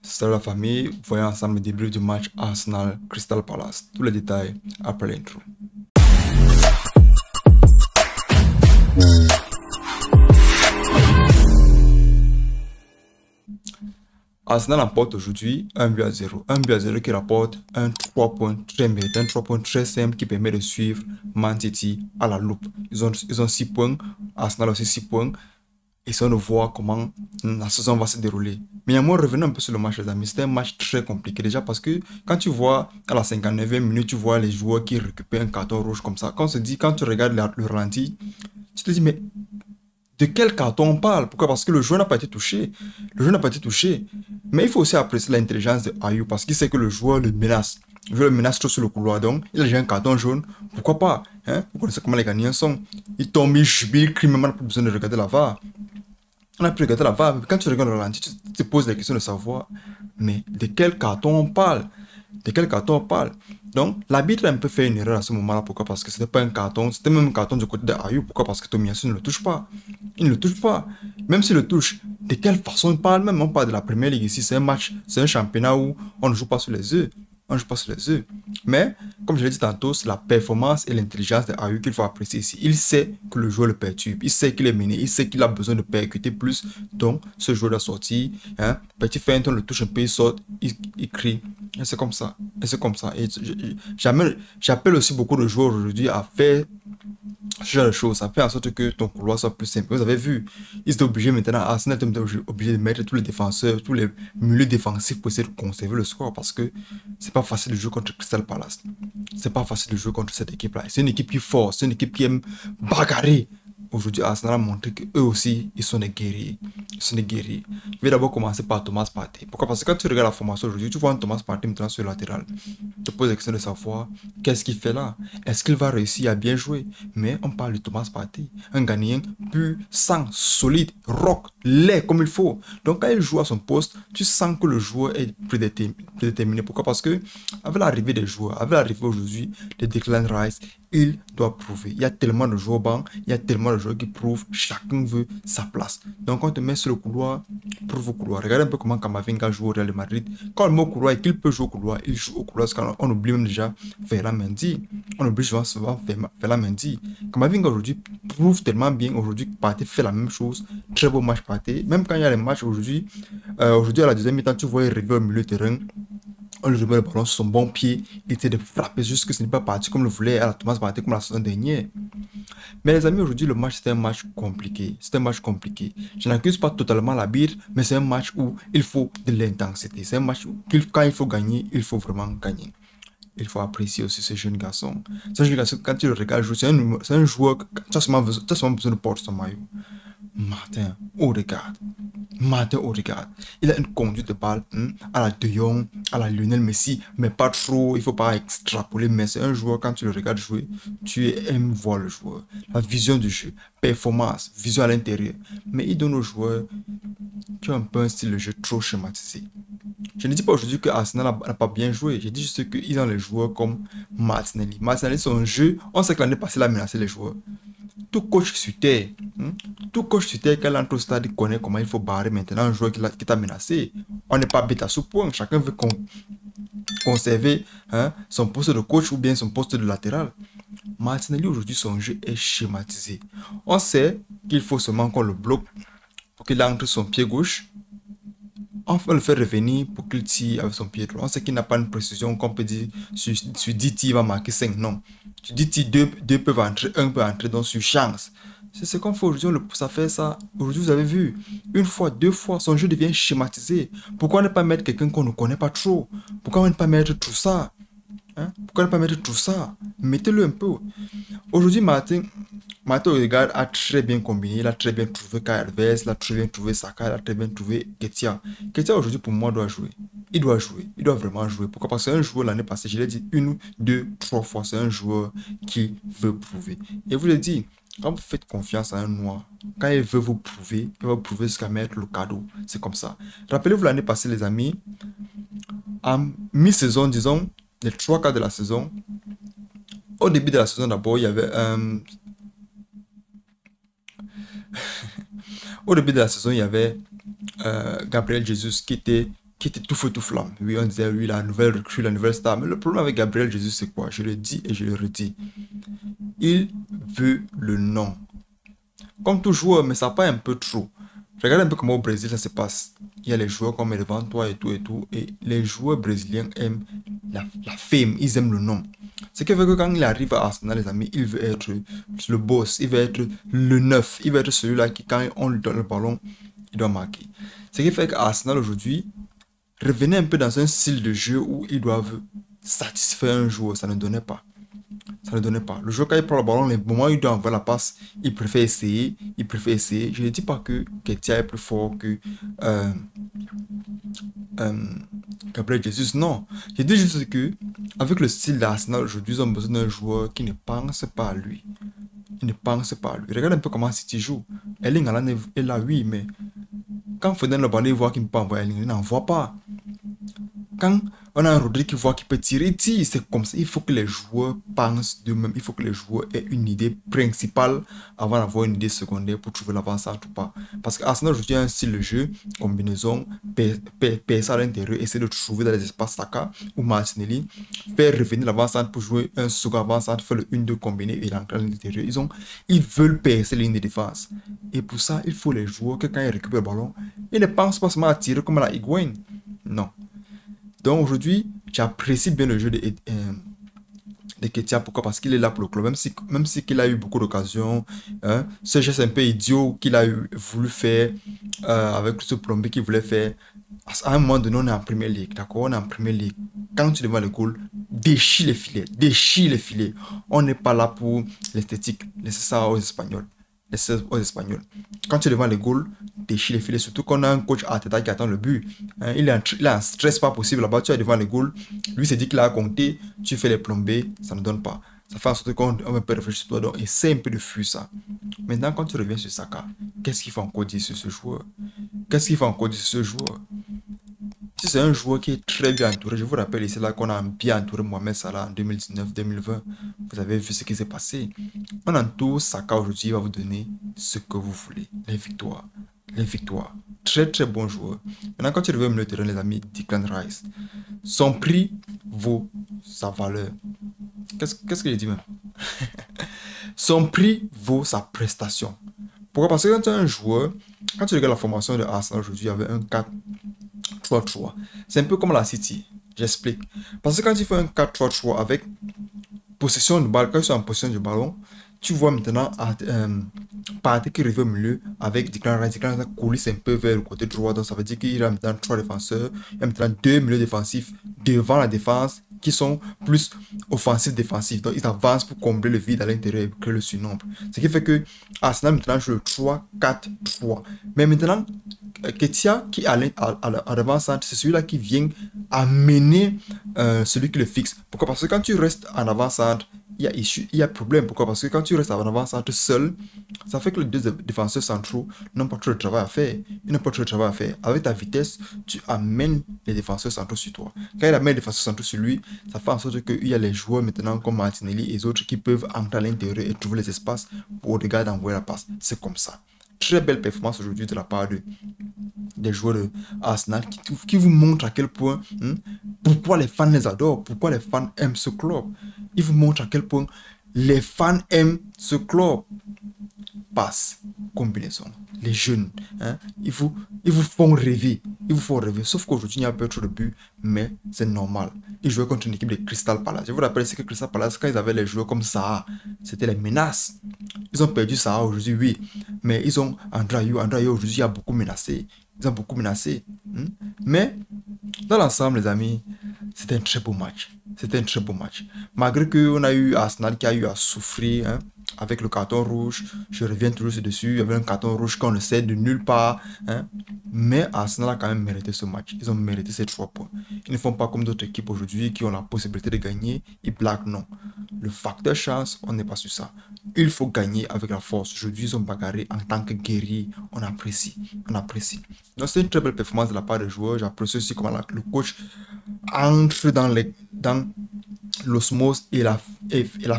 Salut la famille, voyons ensemble le début du match Arsenal Crystal Palace. Tous les détails après l'intro. Arsenal emporte aujourd'hui 1 but à 0. 1 but à 0 qui rapporte un 3 points très mérité, un 3 points très simple qui permet de suivre Man City à la loupe. Ils ont 6 points, Arsenal aussi 6 points. Essayons de voir comment la saison va se dérouler. Mais moi, revenons un peu sur le match, les amis. C'était un match très compliqué déjà parce que quand tu vois à la 59e minute, tu vois les joueurs qui récupèrent un carton rouge comme ça. Quand on se dit, quand tu regardes le ralenti, tu te dis, mais de quel carton on parle? Pourquoi? Parce que le joueur n'a pas été touché. Le joueur n'a pas été touché. Mais il faut aussi apprécier l'intelligence de Ayew parce qu'il sait que le joueur le menace. Le joueur le menace trop sur le couloir. Donc, il a déjà un carton jaune. Pourquoi pas? Hein? Vous connaissez comment les Ghanéens sont. Ils tombent, ils jubent, ils crient, même on n'a pas besoin de regarder la VAR. On a pu regarder la VAR. Quand tu regardes le ralenti, tu te poses la question de savoir, mais de quel carton on parle? De quel carton on parle? Donc, l'arbitre a un peu fait une erreur à ce moment-là. Pourquoi? Parce que ce n'était pas un carton. C'était même un carton du côté de Ayew. Pourquoi? Parce que Tomiyasu ne le touche pas. Il ne le touche pas. Même s'il le touche, de quelle façon il parle? Même on parle de la Première Ligue ici. C'est un match, c'est un championnat où on ne joue pas sur les œufs. On ne joue pas sur les œufs. Mais, comme je l'ai dit tantôt, c'est la performance et l'intelligence de Ayew qu'il faut apprécier ici. Il sait que le joueur le perturbe. Il sait qu'il est mené. Il sait qu'il a besoin de percuter plus. Donc, ce joueur doit sortir. Hein? Petit feint, on le touche un peu, il sort, il crie. Et c'est comme ça. Et c'est comme ça. Et j'appelle aussi beaucoup de joueurs aujourd'hui à faire ce genre de choses. Ça fait en sorte que ton couloir soit plus simple. Vous avez vu, ils sont obligés maintenant, Arsenal est obligé de mettre tous les défenseurs, tous les milieux défensifs pour essayer de conserver le score parce que c'est pas facile de jouer contre Crystal Palace. C'est pas facile de jouer contre cette équipe-là. C'est une équipe qui est forte, c'est une équipe qui aime bagarrer. Aujourd'hui, Arsenal a montré qu'eux aussi, ils sont des guerriers. Ils sont des guerriers. Je vais d'abord commencer par Thomas Partey. Pourquoi? Parce que quand tu regardes la formation aujourd'hui, tu vois un Thomas Partey maintenant sur le latéral. Tu te poses la question de savoir qu'est-ce qu'il fait là. Est-ce qu'il va réussir à bien jouer? Mais on parle de Thomas Partey. Un Ghanéen pur, sang, solide, rock, laid comme il faut. Donc quand il joue à son poste, tu sens que le joueur est prédéterminé. Pourquoi? Parce que avec l'arrivée des joueurs, avec l'arrivée aujourd'hui de Declan Rice, il doit prouver. Il y a tellement de joueurs bancs, il y a tellement de joueurs qui prouvent, chacun veut sa place. Donc on te met sur le couloir, prouve au couloir. Regardez un peu comment Camavinga joue au Real de Madrid. Quand on le met au couloir et qu'il peut jouer au couloir, il joue au couloir. Parce qu'on oublie même déjà Ferland Mendy. On oublie souvent Ferland Mendy. Camavinga aujourd'hui prouve tellement bien. Aujourd'hui, Partey fait la même chose. Très beau match Partey. Même quand il y a les matchs aujourd'hui, aujourd'hui à la deuxième mi-temps, tu vois, il revient au milieu de terrain. On lui remet le ballon sur son bon pied. Il essaie de frapper jusque ce n'est pas parti comme le voulait à la Thomas Partey comme la saison dernière. Mais les amis, aujourd'hui, le match, c'était un match compliqué. C'est un match compliqué. Je n'accuse pas totalement l'arbitre, mais c'est un match où il faut de l'intensité. C'est un match où, quand il faut gagner, il faut vraiment gagner. Il faut apprécier aussi ce jeune garçon. Ce jeune garçon, quand tu le regardes jouer, c'est un joueur, tu as seulement besoin de porter son maillot. Martin Odegaard. Martin Odegaard. Il a une conduite de balle à la De Jong, à la Lionel Messi, mais pas trop. Il ne faut pas extrapoler. Mais c'est un joueur, quand tu le regardes jouer, tu aimes voir le joueur. La vision du jeu, performance, vision à l'intérieur. Mais il donne aux joueurs qui ont un peu un style de jeu trop schématisé. Je ne dis pas aujourd'hui que Arsenal n'a pas bien joué. Je dis juste qu'ils ont les joueurs comme Martinelli. Martinelli, son jeu, on sait que l'année passée, il a menacé les joueurs. Tout coach sur terre, tout coach sur terre, quand il entre au stade, il connaît comment il faut barrer maintenant un joueur qui t'a menacé. On n'est pas bête à ce point. Chacun veut conserver son poste de coach ou bien son poste de latéral. Martinelli, aujourd'hui, son jeu est schématisé. On sait qu'il faut seulement qu'on le bloque pour qu'il entre son pied gauche. On va le faire revenir pour qu'il tire avec son pied droit. On sait qu'il n'a pas une précision qu'on peut dire sur 10 tirs, il va marquer 5. Non. Sur 10 tirs, 2 peuvent entrer, 1 peut entrer, donc sur chance. C'est ce qu'on fait aujourd'hui, ça fait ça. Aujourd'hui, vous avez vu, une fois, 2 fois, son jeu devient schématisé. Pourquoi ne pas mettre quelqu'un qu'on ne connaît pas trop? Pourquoi ne pas mettre tout ça? Pourquoi ne pas mettre tout ça? Mettez-le un peu. Aujourd'hui, Martin Odegaard a très bien combiné. Il a très bien trouvé Kai Havertz, il a très bien trouvé Saka, il a très bien trouvé Ketia. Ketia, aujourd'hui, pour moi, doit jouer. Il doit jouer. Il doit vraiment jouer. Pourquoi? Parce que c'est un joueur l'année passée, je l'ai dit 1, 2, 3 fois. C'est un joueur qui veut prouver. Et vous le dites, quand vous faites confiance à un noir, quand il veut vous prouver, il va vous prouver jusqu'à mettre le cadeau. C'est comme ça. Rappelez-vous l'année passée, les amis, en mi-saison, disons, les 3 quarts de la saison, au début de la saison d'abord, il y avait au début de la saison, il y avait Gabriel Jesus qui était qui était tout feu tout flamme. Oui, on disait, lui, la nouvelle recrue, la nouvelle star. Mais le problème avec Gabriel Jesus, c'est quoi? Je le dis et je le redis. Il veut le nom. Comme tout joueur, mais ça pas un peu trop. Regarde un peu comment au Brésil ça se passe. Il y a les joueurs comme devant toi et tout et tout. Et les joueurs brésiliens aiment la fame, ils aiment le nom. Ce qui fait que quand il arrive à Arsenal, les amis, il veut être le boss, il veut être le neuf, il veut être celui-là qui, quand on lui donne le ballon, il doit marquer. Ce qui fait qu'Arsenal aujourd'hui, revenait un peu dans un style de jeu où ils doivent satisfaire un joueur, ça ne donnait pas. Ça ne donnait pas. Le joueur, quand il prend le ballon, les moments où il doit envoyer la passe, il préfère essayer. Il préfère essayer. Je ne dis pas que Ketia est plus fort que euh, Gabriel Jesus. Non. Je dis juste que, avec le style d'Arsenal aujourd'hui, ils ont besoin d'un joueur qui ne pense pas à lui. Il ne pense pas à lui. Regarde un peu comment City joue. Erling Haaland est là, oui, mais quand Foden le ballon, il voit qu'il ne peut pas envoyer Erling, il n'envoie pas. Quand on a un Rodri qui voit qu'il peut tirer, c'est comme ça. Il faut que les joueurs pensent d'eux-mêmes. Il faut que les joueurs aient une idée principale avant d'avoir une idée secondaire pour trouver l'avant-centre ou pas. Parce qu'Arsenal aujourd'hui a un style de jeu, combinaison, percer à l'intérieur, essayer de trouver dans les espaces Saka ou Martinelli, faire revenir l'avant-centre pour jouer un second avant-centre, faire le 1-2 combiné et l'entrer à l'intérieur. Ils veulent percer les lignes de défense. Et pour ça, il faut les joueurs que quand ils récupèrent le ballon, ils ne pensent pas seulement à tirer comme la Higuain. Non. Donc aujourd'hui, j'apprécie bien le jeu de Ketia. Pourquoi? Parce qu'il est là pour le club. Même si qu'il a eu beaucoup d'occasions, hein, ce geste un peu idiot qu'il a voulu faire avec ce plombé qu'il voulait faire. À un moment donné, on est en Premier League, d'accord? On est en Premier League. Quand tu devant le goal, déchire les filets, déchire les filets. On n'est pas là pour l'esthétique. Laissez ça aux Espagnols. Aux Espagnols. Quand tu es devant les goals, déchire les filets. Surtout qu'on a un coach Arteta qui attend le but. Hein, il a un stress pas possible là-bas. Tu es devant les goals. Lui s'est dit qu'il a compté. Tu fais les plombées. Ça ne donne pas. Ça fait en sorte qu'on peut réfléchir sur toi. Donc, essaie un peu de fuir ça. Maintenant, quand tu reviens sur Saka, qu'est-ce qu'il faut encore dire sur ce joueur? Qu'est-ce qu'il faut encore dire sur ce joueur? Si c'est un joueur qui est très bien entouré, je vous rappelle ici là qu'on a bien entouré Mohamed Salah en 2019-2020. Vous avez vu ce qui s'est passé. On entoure Saka aujourd'hui, il va vous donner ce que vous voulez. Les victoires. Les victoires. Très très bon joueur. Maintenant, quand tu reviens au milieu de terrain, les amis, Declan Rice, son prix vaut sa valeur. Qu'est-ce que j'ai dit même? Son prix vaut sa prestation. Pourquoi? Parce que quand tu es un joueur, quand tu regardes la formation de Arsenal aujourd'hui, il y avait un 4-3-3. C'est un peu comme la City. J'explique. Parce que quand tu fais un 4-3-3 avec possession de balle, quand tu es en possession du ballon, tu vois maintenant Partey qui revient au milieu avec Declan Rice. Declan Rice coulisse un peu vers le côté droit. Donc ça veut dire qu'il y a maintenant 3 défenseurs. Il y a maintenant 2 milieux défensifs devant la défense qui sont plus offensifs-défensifs. Donc ils avancent pour combler le vide à l'intérieur et créer le surnombre. Ce qui fait que Arsenal maintenant joue le 3-4-3. Mais maintenant, Ketia qui est à l'avant-centre, c'est celui-là qui vient amener celui qui le fixe. Pourquoi? Parce que quand tu restes en avant-centre, il y a problème. Pourquoi? Parce que quand tu restes en avant-centre seul, ça fait que les deux défenseurs centraux n'ont pas trop de travail à faire. Ils n'ont pas trop de travail à faire. Avec ta vitesse, tu amènes les défenseurs centraux sur toi. Quand il amène les défenseurs centraux sur lui, ça fait en sorte qu'il y a les joueurs maintenant comme Martinelli et les autres qui peuvent entrer à l'intérieur et trouver les espaces pour regarder envoyer la passe. C'est comme ça. Très belle performance aujourd'hui de la part des joueurs de Arsenal qui vous montrent à quel point, pourquoi les fans les adorent, pourquoi les fans aiment ce club. Ils vous montrent à quel point les fans aiment ce club. Passe, combinaison, les jeunes, ils vous font rêver. Ils vous font rêver. Sauf qu'aujourd'hui, il y a un peu trop de buts, mais c'est normal. Ils jouaient contre une équipe de Crystal Palace. Je vous rappelle, c'est que Crystal Palace, quand ils avaient les joueurs comme Zaha, c'était les menaces. Ils ont perdu Zaha aujourd'hui, oui. Mais ils ont André Ayew aujourd'hui a beaucoup menacé. Ils ont beaucoup menacé. Mais, dans l'ensemble, les amis, c'était un très beau match. C'était un très beau match. Malgré qu'on a eu Arsenal qui a eu à souffrir, avec le carton rouge, je reviens toujours dessus, il y avait un carton rouge qu'on ne sait de nulle part. Mais Arsenal a quand même mérité ce match. Ils ont mérité ces 3 points. Ils ne font pas comme d'autres équipes aujourd'hui qui ont la possibilité de gagner. Ils blaguent, non. Le facteur chance, on n'est pas sur ça. Il faut gagner avec la force. Aujourd'hui, ils ont bagarré en tant que guerriers. On apprécie. On apprécie. Donc, c'est une très belle performance de la part des joueurs. J'apprécie aussi comment le coach entre dans l'osmose et la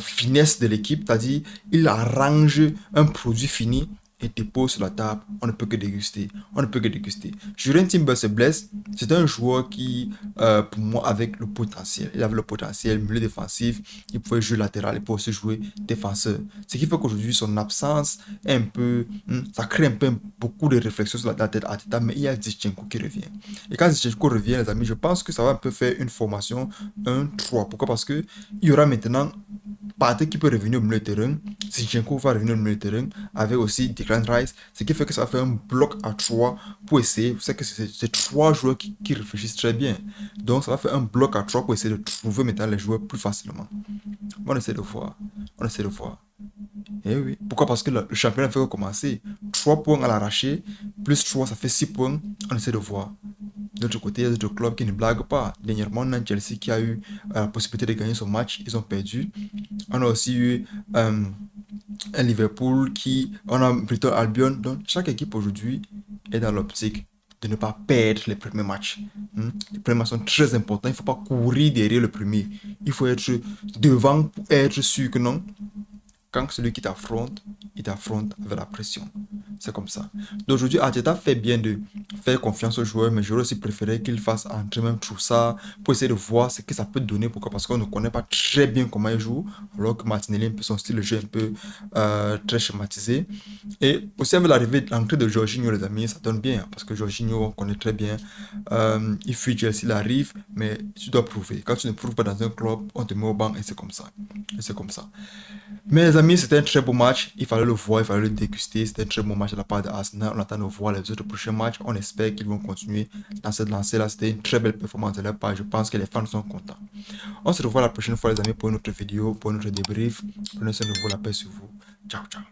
finesse de l'équipe. C'est-à-dire, il arrange un produit fini et dépose sur la table, on ne peut que déguster. On ne peut que déguster. Jurien Timber se blesse. C'est un joueur qui, pour moi, avec le potentiel. Il avait le potentiel, milieu défensif. Il pouvait jouer latéral, il pouvait aussi jouer défenseur. Ce qui fait qu'aujourd'hui, son absence est un peu... ça crée un peu beaucoup de réflexions sur la tête à tête. Mais il y a Zinchenko qui revient. Et quand Zinchenko revient, les amis, je pense que ça va un peu faire une formation 1-3. Pourquoi? Parce que il y aura maintenant Partey qui peut revenir au milieu de terrain. Zinchenko va revenir au milieu de terrain avec aussi Declan Rice. Ce qui fait que ça va faire un bloc à 3 pour essayer. Vous savez que c'est 3 joueurs qui réfléchissent très bien. Donc ça va faire un bloc à 3 pour essayer de trouver maintenant les joueurs plus facilement. On essaie de voir. On essaie de voir. Eh oui. Pourquoi? Parce que le championnat fait recommencer. 3 points à l'arraché, plus 3, ça fait 6 points. On essaie de voir. De l'autre côté, il y a d'autres clubs qui ne blaguent pas. Dernièrement, on a Chelsea qui a eu la possibilité de gagner son match. Ils ont perdu. On a aussi eu un Liverpool qui... On a plutôt Albion. Donc, chaque équipe aujourd'hui est dans l'optique de ne pas perdre les premiers matchs. Les premiers matchs sont très importants. Il ne faut pas courir derrière le premier. Il faut être devant pour être sûr que non. Quand celui qui t'affronte, il t'affronte avec la pression. C'est comme ça. Donc aujourd'hui, Arteta fait bien de faire confiance aux joueurs, mais j'aurais aussi préféré qu'il fasse entrer même tout ça pour essayer de voir ce que ça peut donner. Pourquoi? Parce qu'on ne connaît pas très bien comment il joue, alors que Martinelli, un peu son style de jeu un peu très schématisé. Et aussi avec l'entrée de Jorginho, les amis, ça donne bien, parce que Jorginho, on connaît très bien. Il fuit Chelsea, il arrive, mais tu dois prouver. Quand tu ne prouves pas dans un club, on te met au banc et c'est comme ça. Et c'est comme ça. Mais les amis, c'était un très beau match. Il fallait le voir, il fallait le déguster. C'était un très beau match de la part de Arsenal. On attend de voir les autres prochains matchs. On espère qu'ils vont continuer dans cette lancée-là. C'était une très belle performance de leur part. Je pense que les fans sont contents. On se revoit la prochaine fois, les amis, pour une autre vidéo, pour une autre débrief. Prenez soin de vous, la paix sur vous. Ciao, ciao.